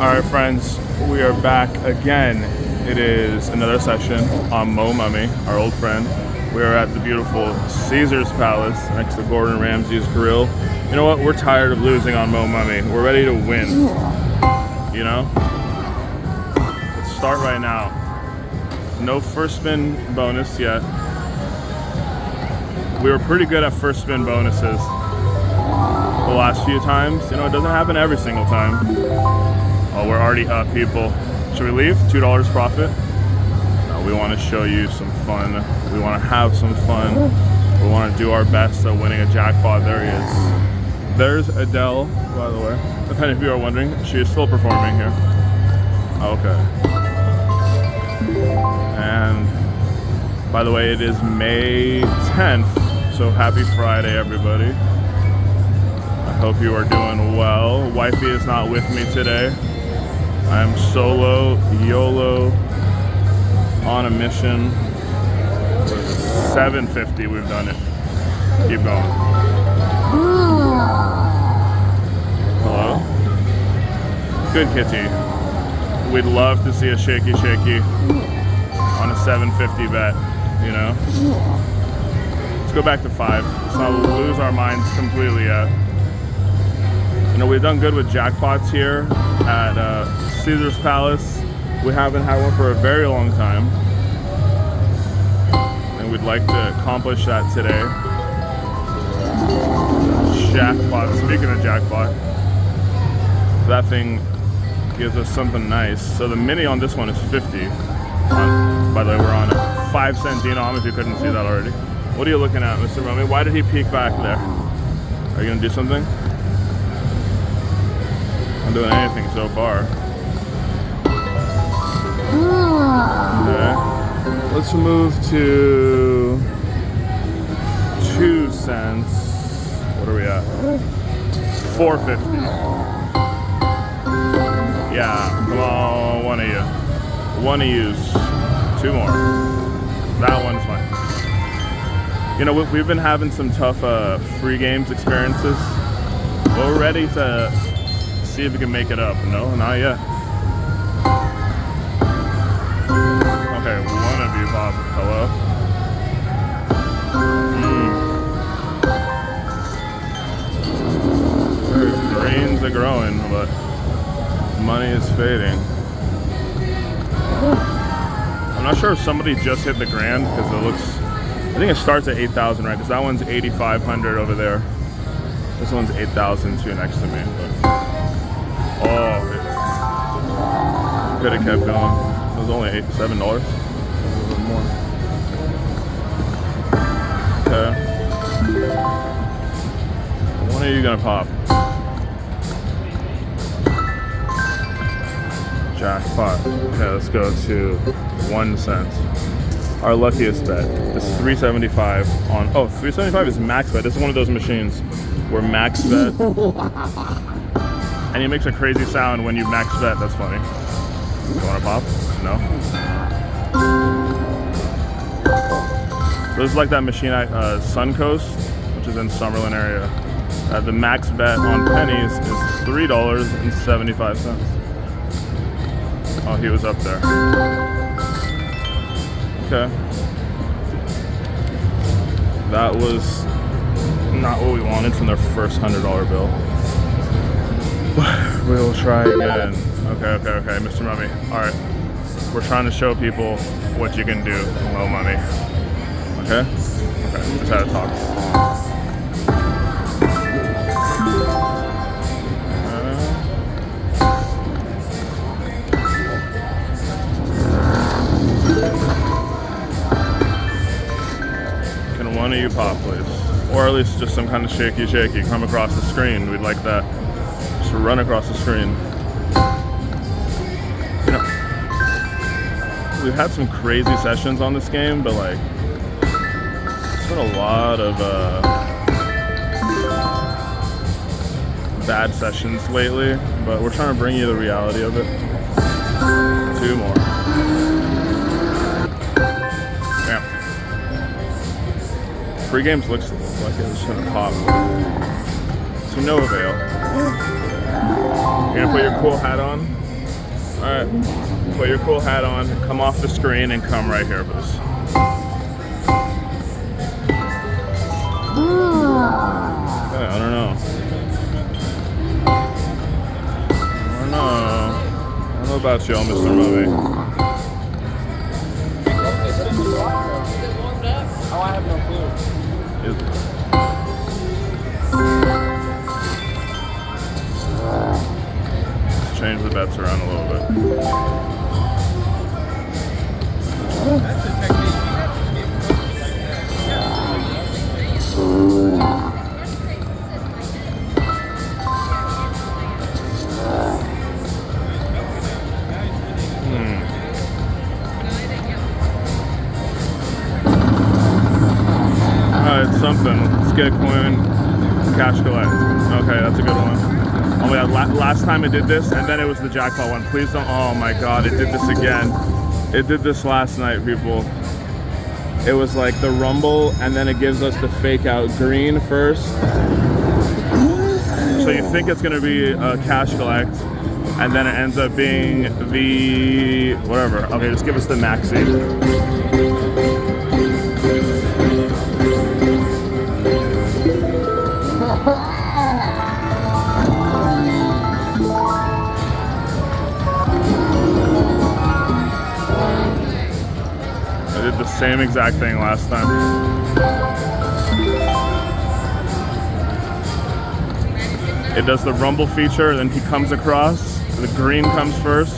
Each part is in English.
Alright friends, we are back again. It is another session on Mo Mummy, our old friend. We are at the beautiful Caesar's Palace next to Gordon Ramsay's grill. You know what? We're tired of losing on Mo Mummy. We're ready to win. You know? Let's start right now. No first spin bonus yet. We were pretty good at first spin bonuses the last few times. You know, it doesn't happen every single time. Oh, we're already up, people. Should we leave? $2 profit? No, we want to show you some fun. We want to have some fun. We want to do our best at winning a jackpot. There he is. There's Adele, by the way. If any of you are wondering, she is still performing here. Okay. And by the way, it is May 10th, so happy Friday, everybody. I hope you are doing well. Wifey is not with me today. I am solo, YOLO, on a mission. 750, we've done it. Keep going. Hello? Good kitty. We'd love to see a shaky on a 750 bet, you know? Let's go back to 5. Let's not lose our minds completely yet. You know, we've done good with jackpots here at Caesar's Palace. We haven't had one for a very long time, and we'd like to accomplish that today. Jackpot. Speaking of jackpot, that thing gives us something nice. So the mini on this one is 50. By the way, we're on a 5-cent denom if you couldn't see that already. What are you looking at, Mr. Rummy? Why did he peek back there? Are you gonna do something? I'm doing anything so far. Okay. Let's move to 2 cents. What are we at? 450. Yeah, come on, one of you. One of yous. 2 more. That one's fine. You know, we've been having some tough free games experiences. But we're ready to see if we can make it up. No, not yet. Okay, one of you pop. Hello? Greens are growing, but money is fading. I'm not sure if somebody just hit the grand because it looks, I think it starts at 8,000, right? Because that one's 8,500 over there. This one's 8,002 next to me. But, oh, could have kept going. It was only $7. A little more. Okay. When are you gonna pop? Jackpot. Okay, let's go to 1 cent. Our luckiest bet is 375 on. Oh, 375 is max bet. This is one of those machines where max bet, and it makes a crazy sound when you max bet. That's funny. You want to pop? No. So this is like that machine at Suncoast, which is in Summerlin area. The max bet on pennies is $3.75. Oh, he was up there. Okay. That was not what we wanted from their first $100 bill. We will try again. Okay, Mr. Mummy. Alright. We're trying to show people what you can do with low money. Okay? Okay, just had to talk. Can one of you pop, please? Or at least just some kind of shaky come across the screen. We'd like that. Just to run across the screen. You know, we've had some crazy sessions on this game, but like, it's been a lot of bad sessions lately, but we're trying to bring you the reality of it. 2 more. Yeah. Free games looks like it was gonna pop. To no avail. You're gonna put your cool hat on? Alright, put your cool hat on, come off the screen, and come right here, please. Okay, I don't know. I don't know about y'all, Mr. Mummy. Oh, I have no clue. Let's change the bets around a little bit. That's the technique. It's something. Let's get a coin, cash collect. Okay, that's a good one. Oh my god, last time it did this, and then it was the jackpot one. Please don't. Oh my god, it did this again. It did this last night, people. It was like the rumble, and then it gives us the fake out green first. So you think it's gonna be a cash collect, and then it ends up being the whatever. Okay, just give us the maxi. I did the same exact thing last time. It does the rumble feature, then he comes across, the green comes first.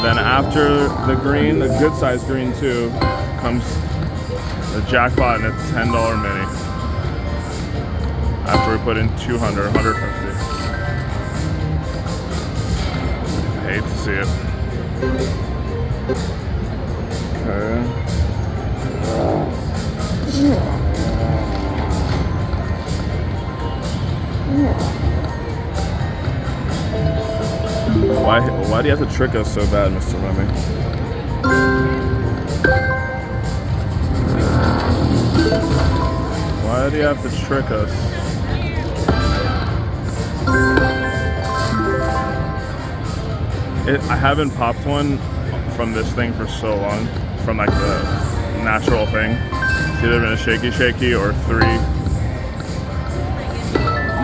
Then after the green, the good size green too, comes the jackpot and a $10 mini. After we put in 200, 150. I hate to see it. Okay. Why do you have to trick us so bad, Mr. Mummy? Why do you have to trick us? I haven't popped one from this thing for so long, from like the natural thing. It's either been a shaky or 3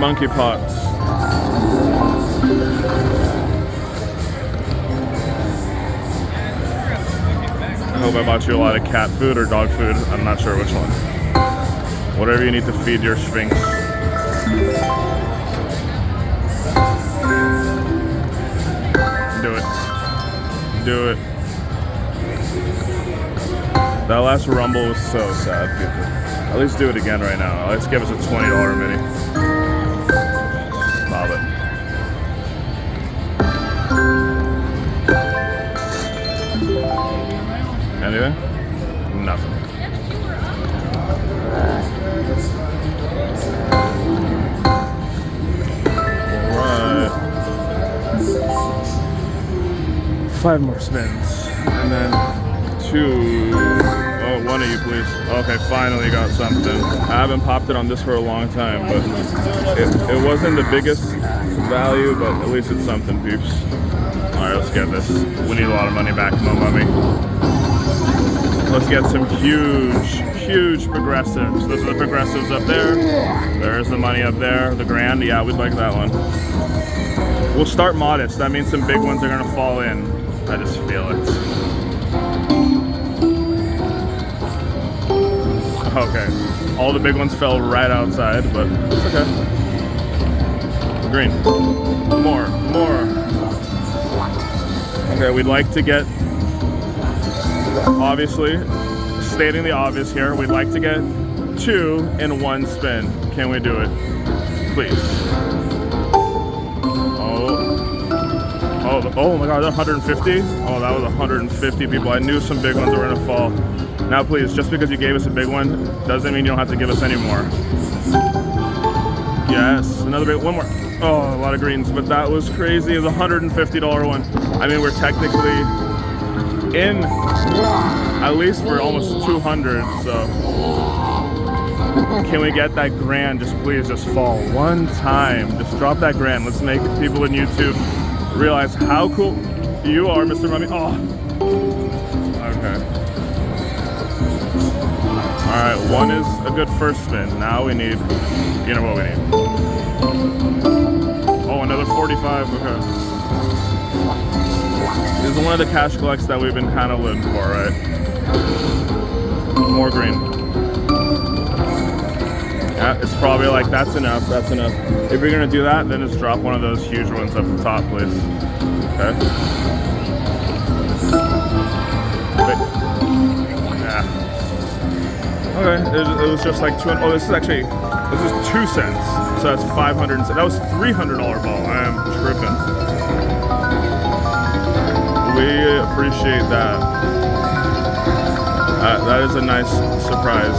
monkey pots. I hope I bought you a lot of cat food or dog food. I'm not sure which one. Whatever you need to feed your Sphinx. Do it. Do it. That last rumble was so sad, people. At least do it again right now. Let's give us a $20 mini. Love it. Anything? Nothing. Alright. 5 more spins. And then 2. Oh, one of you, please. Okay, finally got something. I haven't popped it on this for a long time, but it wasn't the biggest value, but at least it's something, peeps. Alright, let's get this. We need a lot of money back, no money. Let's get some huge progressives. Those are the progressives up there. There's the money up there. The grand, yeah, we'd like that one. We'll start modest. That means some big ones are gonna fall in. I just feel it. Okay, all the big ones fell right outside, but it's okay. Green, more. Okay, we'd like to get, obviously, stating the obvious here, we'd like to get 2 in 1 spin. Can we do it? Please. Oh my god, 150? Oh, that was 150 people. I knew some big ones were gonna fall. Now please, just because you gave us a big one, doesn't mean you don't have to give us any more. Yes, another big, one more. Oh, a lot of greens, but that was crazy. It was a $150 one. I mean, we're technically in at least for almost 200, so. Can we get that grand? Just please, just fall one time. Just drop that grand. Let's make people in YouTube realize how cool you are, Mr. Mummy. Oh. Okay. All right, one is a good first spin. Now we need, you know what we need. Oh, another 45, okay. This is one of the cash collects that we've been kind of living for, right? More green. Yeah, it's probably like, that's enough, that's enough. If you're gonna do that, then just drop one of those huge ones up the top, please. Okay. Wait. Yeah. Okay, it was just like 200, oh, this is 2 cents. So that's 500, that was $300 ball. I am tripping. We appreciate that. That is a nice surprise.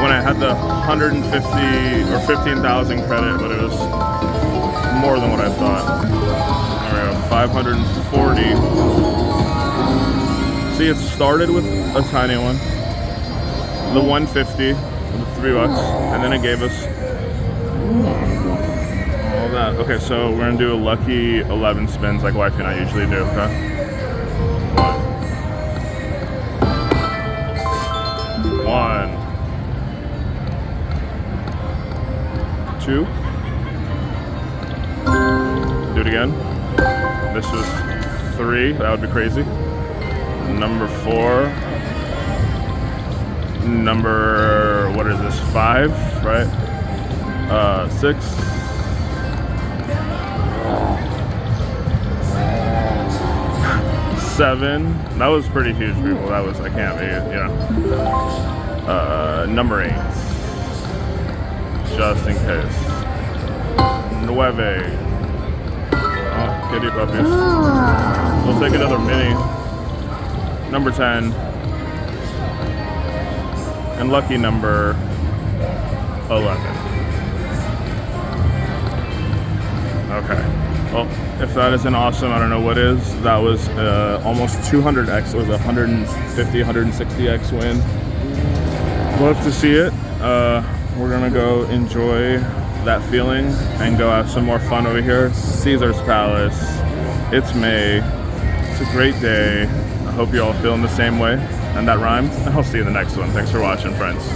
When I had the 150 or 15,000 credit, but it was more than what I thought. All right, 540. See, it started with a tiny one, the 150, the $3, and then it gave us all that. Okay, so we're gonna do a lucky 11 spins like Wifey and I usually do. Okay. 1, 2. Do it again. This was 3. That would be crazy. Number 4. Number, what is this? 5, right? 6. 7. That was pretty huge, people. That was, I can't be, you know. Number 8. Just in case. 9. Oh, kitty puppies. We'll take another mini. Number 10. And lucky number 11. Okay. Well, if that isn't awesome, I don't know what is. That was almost 200x. It was 150, 160x win. Love to see it. We're gonna go enjoy that feeling and go have some more fun over here. Caesar's Palace. It's May. It's a great day. I hope you're all feeling the same way. And that rhymed. I'll see you in the next one. Thanks for watching, friends.